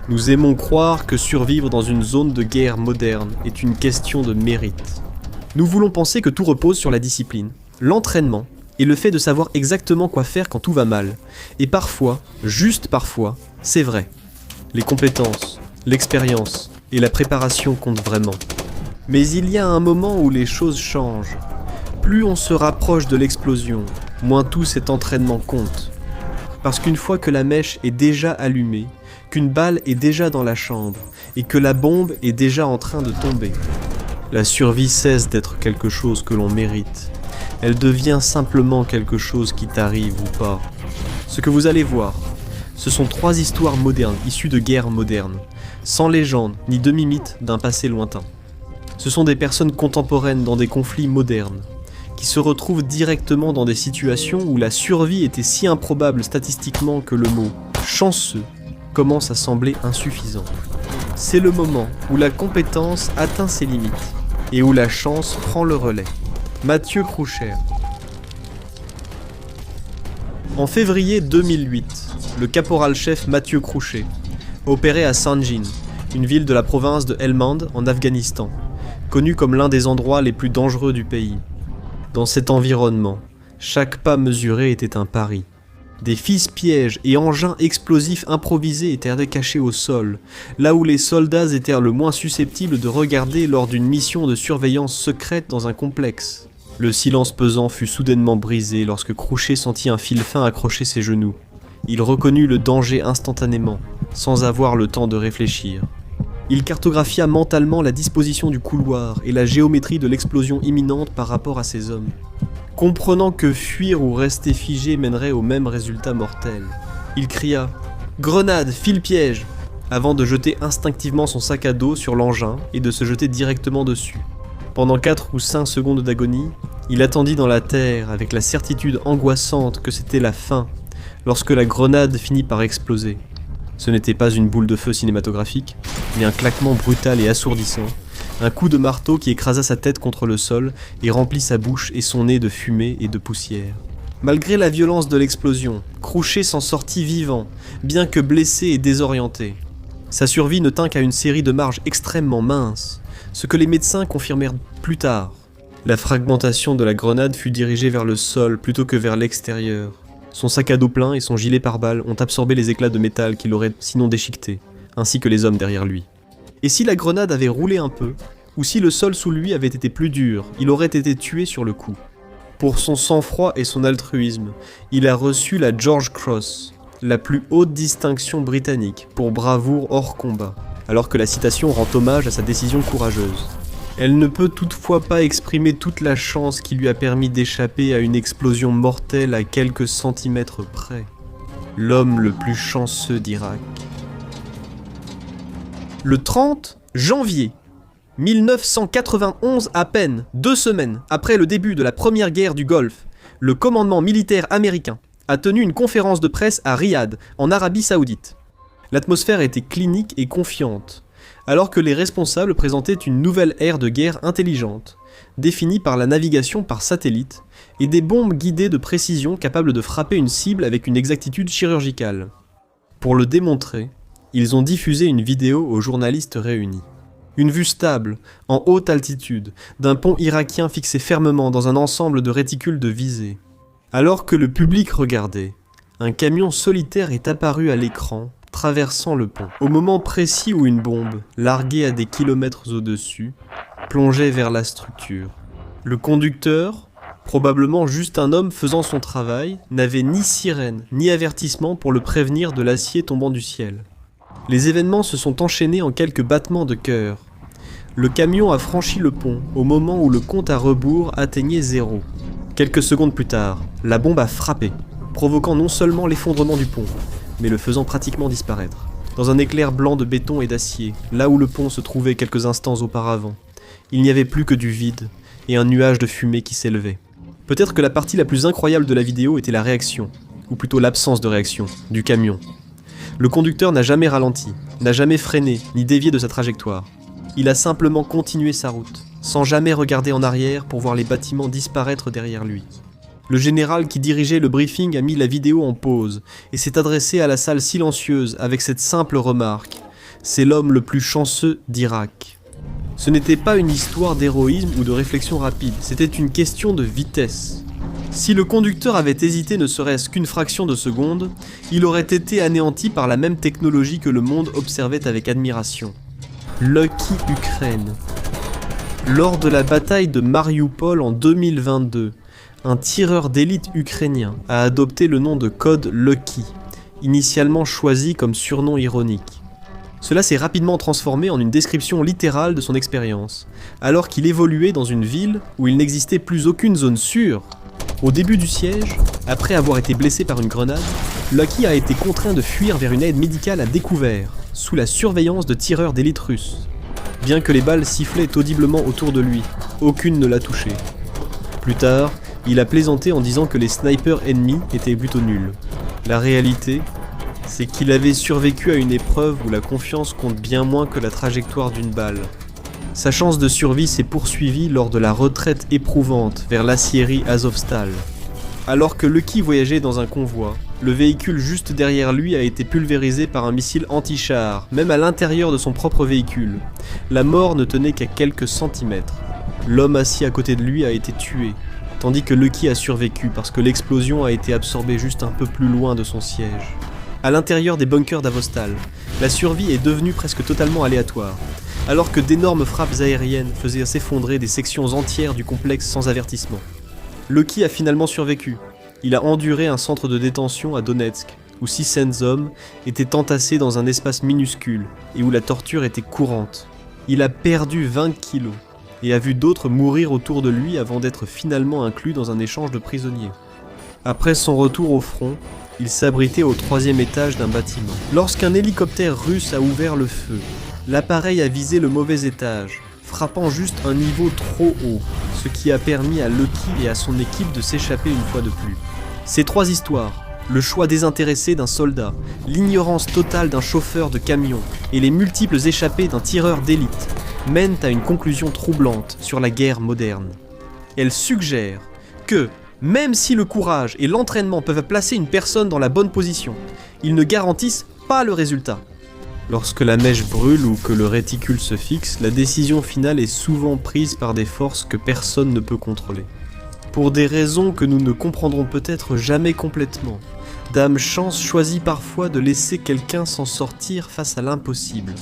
Nous aimons croire que survivre dans une zone de guerre moderne est une question de mérite. Nous voulons penser que tout repose sur la discipline, l'entraînement et le fait de savoir exactement quoi faire quand tout va mal. Et parfois, juste parfois, c'est vrai. Les compétences, l'expérience et la préparation comptent vraiment. Mais il y a un moment où les choses changent. Plus on se rapproche de l'explosion, moins tout cet entraînement compte. Parce qu'une fois que la mèche est déjà allumée, qu'une balle est déjà dans la chambre et que la bombe est déjà en train de tomber, la survie cesse d'être quelque chose que l'on mérite. Elle devient simplement quelque chose qui t'arrive ou pas. Ce que vous allez voir, ce sont 3 histoires modernes issues de guerres modernes, sans légende ni demi-mythe d'un passé lointain. Ce sont des personnes contemporaines dans des conflits modernes, qui se retrouvent directement dans des situations où la survie était si improbable statistiquement que le mot « chanceux » commence à sembler insuffisant. C'est le moment où la compétence atteint ses limites et où la chance prend le relais. Mathieu Croucher. En février 2008, le caporal-chef Mathieu Croucher opérait à Sangin, une ville de la province de Helmand en Afghanistan, connue comme l'un des endroits les plus dangereux du pays. Dans cet environnement, chaque pas mesuré était un pari. Des fils-pièges et engins explosifs improvisés étaient cachés au sol, là où les soldats étaient le moins susceptibles de regarder lors d'une mission de surveillance secrète dans un complexe. Le silence pesant fut soudainement brisé lorsque Croucher sentit un fil fin accrocher ses genoux. Il reconnut le danger instantanément, sans avoir le temps de réfléchir. Il cartographia mentalement la disposition du couloir et la géométrie de l'explosion imminente par rapport à ses hommes. Comprenant que fuir ou rester figé mènerait au même résultat mortel, il cria « Grenade, file-piège !» avant de jeter instinctivement son sac à dos sur l'engin et de se jeter directement dessus. Pendant 4 ou 5 secondes d'agonie, il attendit dans la terre avec la certitude angoissante que c'était la fin, lorsque la grenade finit par exploser. Ce n'était pas une boule de feu cinématographique, mais un claquement brutal et assourdissant, un coup de marteau qui écrasa sa tête contre le sol et remplit sa bouche et son nez de fumée et de poussière. Malgré la violence de l'explosion, Croucher s'en sortit vivant, bien que blessé et désorienté. Sa survie ne tint qu'à une série de marges extrêmement minces, ce que les médecins confirmèrent plus tard. La fragmentation de la grenade fut dirigée vers le sol plutôt que vers l'extérieur. Son sac à dos plein et son gilet pare-balles ont absorbé les éclats de métal qui l'auraient sinon déchiqueté, ainsi que les hommes derrière lui. Et si la grenade avait roulé un peu, ou si le sol sous lui avait été plus dur, il aurait été tué sur le coup. Pour son sang-froid et son altruisme, il a reçu la George Cross, la plus haute distinction britannique pour bravoure hors combat, alors que la citation rend hommage à sa décision courageuse. Elle ne peut toutefois pas exprimer toute la chance qui lui a permis d'échapper à une explosion mortelle à quelques centimètres près. L'homme le plus chanceux d'Irak. Le 30 janvier 1991, à peine 2 semaines après le début de la première guerre du Golfe, le commandement militaire américain a tenu une conférence de presse à Riyad, en Arabie Saoudite. L'atmosphère était clinique et confiante, alors que les responsables présentaient une nouvelle ère de guerre intelligente, définie par la navigation par satellite et des bombes guidées de précision capables de frapper une cible avec une exactitude chirurgicale. Pour le démontrer, ils ont diffusé une vidéo aux journalistes réunis. Une vue stable, en haute altitude, d'un pont irakien fixé fermement dans un ensemble de réticules de visée. Alors que le public regardait, un camion solitaire est apparu à l'écran, traversant le pont, au moment précis où une bombe, larguée à des kilomètres au-dessus, plongeait vers la structure. Le conducteur, probablement juste un homme faisant son travail, n'avait ni sirène ni avertissement pour le prévenir de l'acier tombant du ciel. Les événements se sont enchaînés en quelques battements de cœur. Le camion a franchi le pont au moment où le compte à rebours atteignait 0. Quelques secondes plus tard, la bombe a frappé, provoquant non seulement l'effondrement du pont, mais le faisant pratiquement disparaître. Dans un éclair blanc de béton et d'acier, là où le pont se trouvait quelques instants auparavant, il n'y avait plus que du vide et un nuage de fumée qui s'élevait. Peut-être que la partie la plus incroyable de la vidéo était la réaction, ou plutôt l'absence de réaction, du camion. Le conducteur n'a jamais ralenti, n'a jamais freiné, ni dévié de sa trajectoire. Il a simplement continué sa route, sans jamais regarder en arrière pour voir les bâtiments disparaître derrière lui. Le général qui dirigeait le briefing a mis la vidéo en pause et s'est adressé à la salle silencieuse avec cette simple remarque. C'est l'homme le plus chanceux d'Irak. Ce n'était pas une histoire d'héroïsme ou de réflexion rapide, c'était une question de vitesse. Si le conducteur avait hésité ne serait-ce qu'une fraction de seconde, il aurait été anéanti par la même technologie que le monde observait avec admiration. Lucky Ukraine. Lors de la bataille de Mariupol en 2022, un tireur d'élite ukrainien a adopté le nom de code Lucky, initialement choisi comme surnom ironique. Cela s'est rapidement transformé en une description littérale de son expérience, alors qu'il évoluait dans une ville où il n'existait plus aucune zone sûre. Au début du siège, après avoir été blessé par une grenade, Lucky a été contraint de fuir vers une aide médicale à découvert, sous la surveillance de tireurs d'élite russes. Bien que les balles sifflaient audiblement autour de lui, aucune ne l'a touché. Plus tard, il a plaisanté en disant que les snipers ennemis étaient plutôt nuls. La réalité, c'est qu'il avait survécu à une épreuve où la confiance compte bien moins que la trajectoire d'une balle. Sa chance de survie s'est poursuivie lors de la retraite éprouvante vers l'aciérie Azovstal. Alors que Lucky voyageait dans un convoi, le véhicule juste derrière lui a été pulvérisé par un missile anti-char, même à l'intérieur de son propre véhicule. La mort ne tenait qu'à quelques centimètres. L'homme assis à côté de lui a été tué, tandis que Lucky a survécu parce que l'explosion a été absorbée juste un peu plus loin de son siège. À l'intérieur des bunkers d'Avostal, la survie est devenue presque totalement aléatoire, alors que d'énormes frappes aériennes faisaient s'effondrer des sections entières du complexe sans avertissement. Lucky a finalement survécu. Il a enduré un centre de détention à Donetsk, où 600 hommes étaient entassés dans un espace minuscule et où la torture était courante. Il a perdu 20 kilos et a vu d'autres mourir autour de lui avant d'être finalement inclus dans un échange de prisonniers. Après son retour au front, il s'abritait au 3e étage d'un bâtiment. Lorsqu'un hélicoptère russe a ouvert le feu, l'appareil a visé le mauvais étage, frappant juste un niveau trop haut, ce qui a permis à Lucky et à son équipe de s'échapper une fois de plus. Ces 3 histoires, le choix désintéressé d'un soldat, l'ignorance totale d'un chauffeur de camion et les multiples échappées d'un tireur d'élite, mènent à une conclusion troublante sur la guerre moderne. Elles suggèrent que, même si le courage et l'entraînement peuvent placer une personne dans la bonne position, ils ne garantissent pas le résultat. Lorsque la mèche brûle ou que le réticule se fixe, la décision finale est souvent prise par des forces que personne ne peut contrôler. Pour des raisons que nous ne comprendrons peut-être jamais complètement, Dame Chance choisit parfois de laisser quelqu'un s'en sortir face à l'impossible.